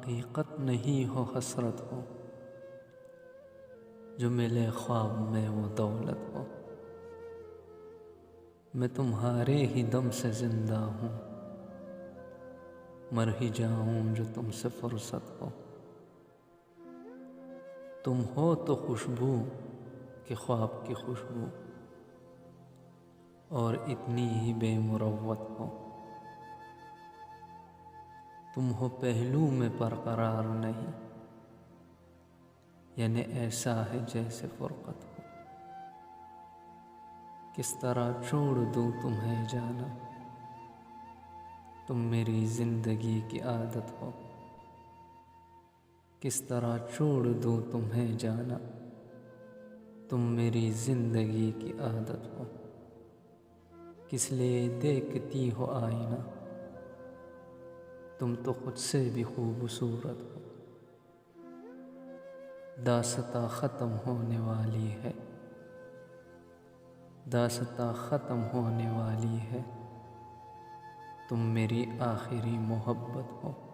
حقیقت نہیں ہو حسرت ہو، جو ملے خواب میں وہ دولت ہو۔ میں تمہارے ہی دم سے زندہ ہوں، مر ہی جاؤں جو تم سے فرصت ہو۔ تم ہو تو خوشبو کہ خواب کی خوشبو، اور اتنی ہی بے مروت ہو۔ تم ہو پہلو میں برقرار نہیں، یعنی ایسا ہے جیسے فرقت ہو۔ کس طرح چھوڑ دوں تمہیں جانا، تم میری زندگی کی عادت ہو۔ کس طرح چھوڑ دوں تمہیں جانا، تم میری زندگی کی عادت ہو۔ کس لیے دیکھتی ہو آئینہ، تم تو خود سے بھی خوبصورت ہو۔ داستاں ختم ہونے والی ہے، داستاں ختم ہونے والی ہے، تم میری آخری محبت ہو۔